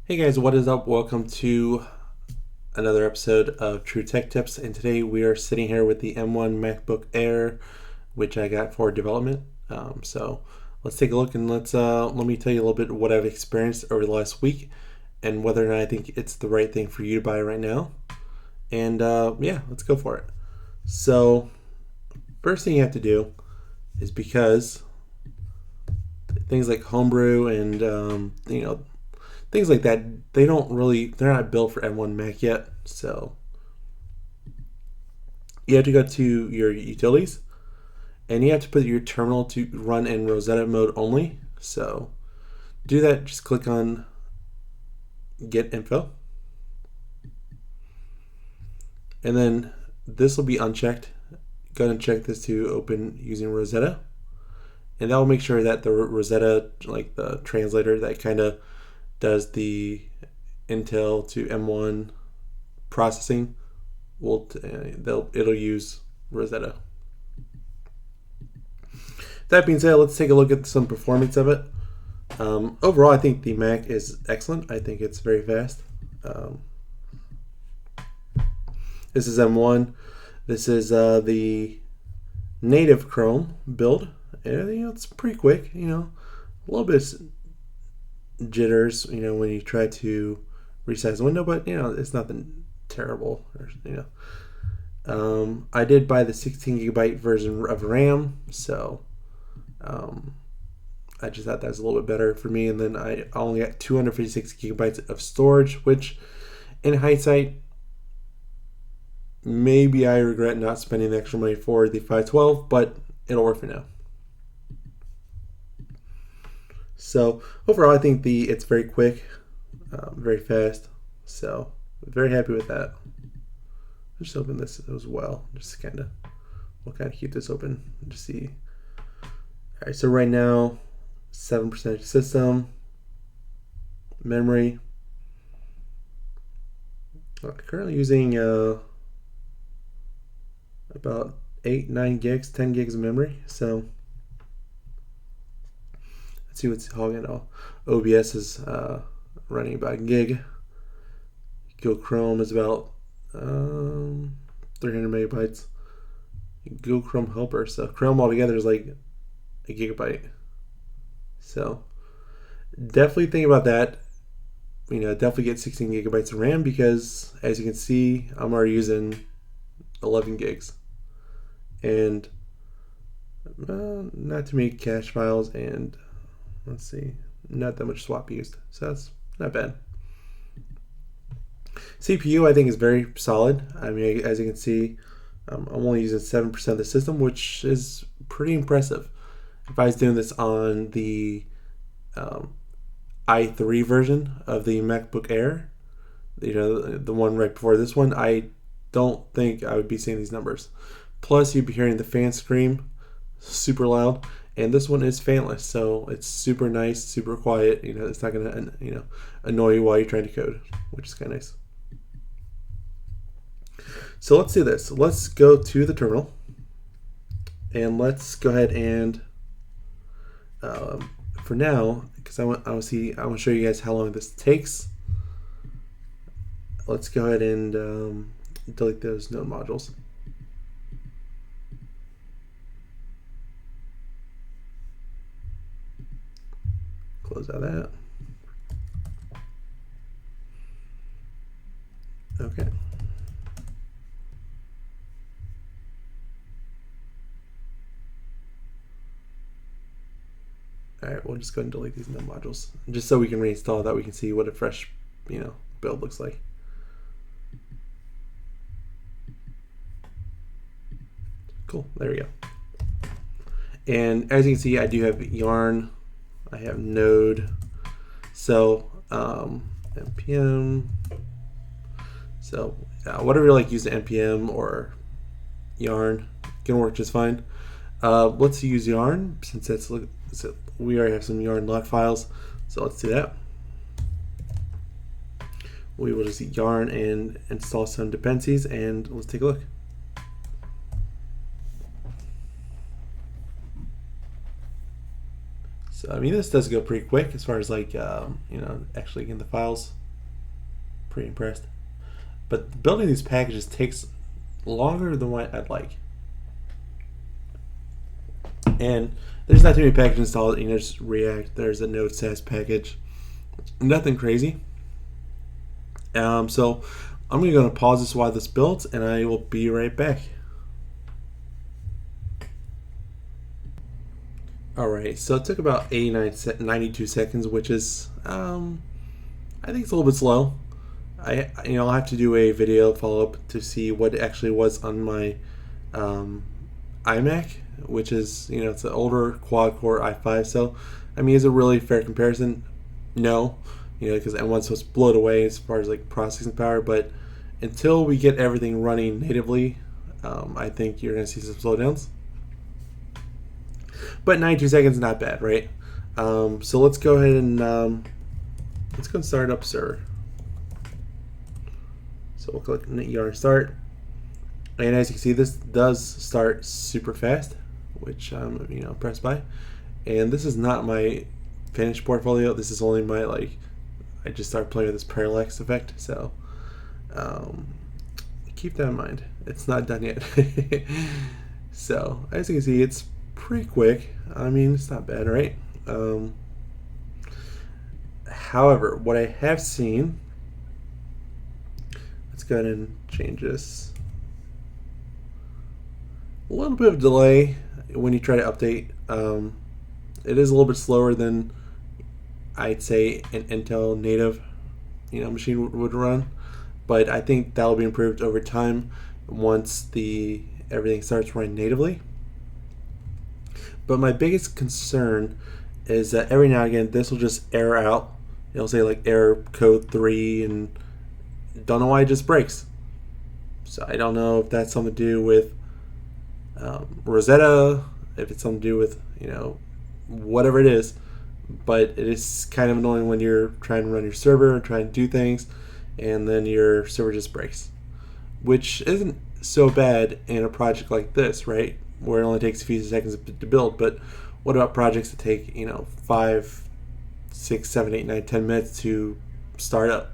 Hey guys, what is up? Welcome to another episode of True Tech Tips, and today we are sitting here with the M1 MacBook Air, which I got for development. So let's take a look and let me tell you a little bit what I've experienced over the last week and whether or not I think it's the right thing for you to buy right now. And yeah, let's go for it. So first thing you have to do is, because things like Homebrew and things like that, they're not built for M1 Mac yet. So you have to go to your utilities and you have to put your terminal to run in Rosetta mode only. So do that, just click on get info. And then this will be unchecked. Go ahead and check this to open using Rosetta. And that will make sure that the Rosetta, like the translator that kind of does the Intel to M1 processing, it'll use Rosetta. That being said, let's take a look at some performance of it. Overall, I think the Mac is excellent. I think it's very fast. This is M1. This is the native Chrome build. And, it's pretty quick. A little bit jitters, when you try to resize the window, but it's nothing terrible. I did buy the 16 gigabyte version of RAM, so I just thought that was a little bit better for me. And then I only got 256 gigabytes of storage, which in hindsight, maybe I regret not spending the extra money for the 512, but it'll work for now. So overall, I think it's very quick, very fast. So very happy with that. I'll just open this as well. We'll kind of keep this open and just see. All right, so right now, 7% system, memory. Currently using about 8, 9 gigs, 10 gigs of memory. So let's see what's hogging it all. OBS is running about a gig. Google Chrome is about 300 megabytes. Google Chrome Helper, so Chrome altogether is like a gigabyte. So definitely think about that. Definitely get 16 gigabytes of RAM, because as you can see, I'm already using 11 gigs. And not too many cache files, and let's see, not that much swap used. So that's not bad. CPU, I think, is very solid. I mean, as you can see, I'm only using 7% of the system, which is pretty impressive. If I was doing this on the i3 version of the MacBook Air, the one right before this one, I don't think I would be seeing these numbers. Plus, you'd be hearing the fan scream super loud, and this one is fanless, so it's super nice, super quiet. It's not gonna annoy you while you're trying to code, which is kind of nice. So let's do this. Let's go to the terminal, and let's go ahead and for now, because I want to show you guys how long this takes. Let's go ahead and delete those node modules. Close out that. Okay. All right, we'll just go ahead and delete these node modules, just so we can reinstall that. We can see what a fresh, build looks like. Cool. There we go. And as you can see, I do have Yarn. I have Node. So npm. So whatever you like, use the npm or Yarn, can work just fine. Let's use Yarn since we already have some Yarn log files. So let's do that. We will just Yarn and install some dependencies, and let's take a look. So So I mean, this does go pretty quick as far as like actually getting the files. Pretty impressed. But building these packages takes longer than what I'd like. And there's not too many packages installed. Just React. There's a Node.js package. Nothing crazy. So I'm going to pause this while this builds, and I will be right back. Alright, so it took about 92 seconds, which is, I think it's a little bit slow. I'll have to do a video follow-up to see what it actually was on my iMac, which is, it's an older quad-core i5. So, I mean, is it really fair comparison? No, because M1's supposed to blow it away as far as like processing power. But until we get everything running natively, I think you're going to see some slowdowns. But 92 seconds is not bad, right? So let's go ahead and let's go and start up server. So we'll click yarn start, and as you can see, this does start super fast, which I'm impressed by. And this is not my finished portfolio. This is only my I just started playing with this parallax effect. So keep that in mind. It's not done yet. So as you can see, it's pretty quick. I mean, it's not bad, right? However, what I have seen, let's go ahead and change this. A little bit of delay when you try to update. It is a little bit slower than I'd say an Intel native, machine would run, but I think that'll be improved over time once everything starts running natively. But my biggest concern is that every now and again this will just error out. It'll say like error code 3, and don't know why it just breaks. So I don't know if that's something to do with Rosetta, if it's something to do with whatever it is. But it is kind of annoying when you're trying to run your server and trying to do things, and then your server just breaks, which isn't so bad in a project like this, right? Where it only takes a few seconds to build. But what about projects that take 5, 6, 7, 8, 9, 10 minutes to start up?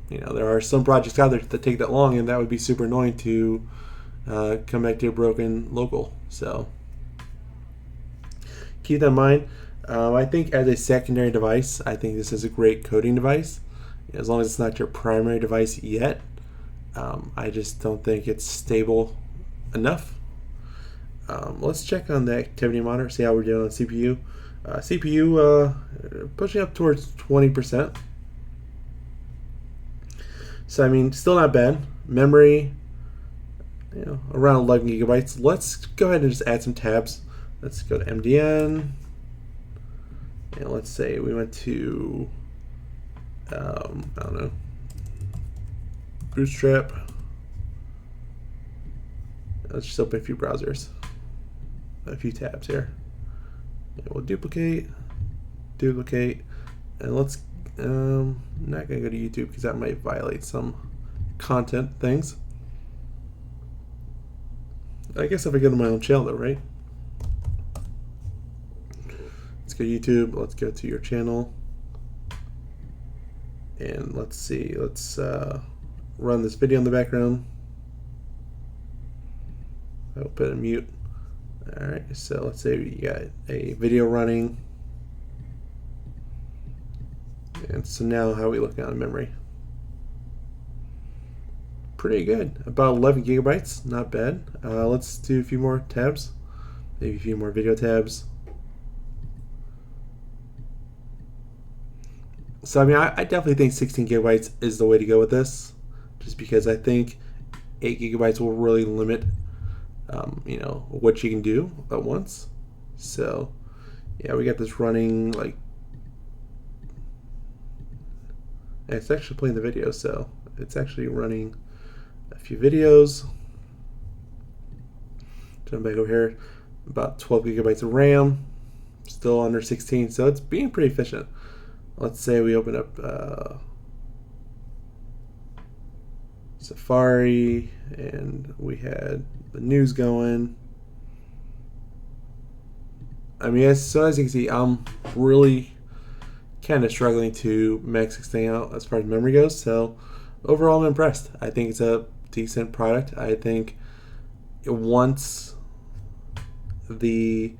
There are some projects out there that take that long, and that would be super annoying to come back to a broken local. So keep that in mind. I think as a secondary device, I think this is a great coding device, as long as it's not your primary device yet. I just don't think it's stable enough. Let's check on the activity monitor, see how we're doing on CPU. CPU pushing up towards 20%. So I mean, still not bad. Memory, around 11 gigabytes. Let's go ahead and just add some tabs. Let's go to MDN, and let's say we went to I don't know, Bootstrap. Let's just open a few browsers, a few tabs here. And we'll duplicate, and let's not gonna go to YouTube because that might violate some content things. I guess if I go to my own channel though, right? Let's go to YouTube, let's go to your channel, and let's see, let's run this video in the background. I'll put it on mute. Alright, so let's say we got a video running. And so now how are we looking on memory? Pretty good. About 11 gigabytes, not bad. Let's do a few more tabs. Maybe a few more video tabs. So I mean, I definitely think 16 gigabytes is the way to go with this, just because I think 8 gigabytes will really limit what you can do at once. So yeah, we got this running, like, it's actually playing the video, so it's actually running a few videos. Jump back over here, about 12 gigabytes of RAM, still under 16, so it's being pretty efficient. Let's say we open up Safari, and we had the news going. I mean, as you can see, I'm really kind of struggling to max this thing out as far as memory goes. So overall, I'm impressed. I think it's a decent product. I think once the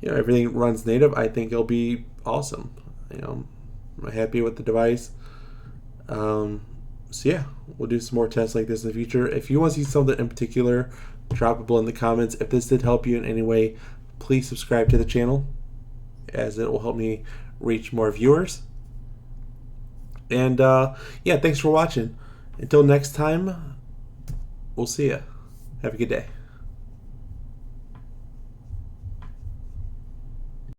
everything runs native, I think it'll be awesome. I'm happy with the device. So yeah, we'll do some more tests like this in the future. If you want to see something in particular, drop it below in the comments. If this did help you in any way, please subscribe to the channel, as it will help me reach more viewers. And yeah, thanks for watching. Until next time, we'll see ya. Have a good day.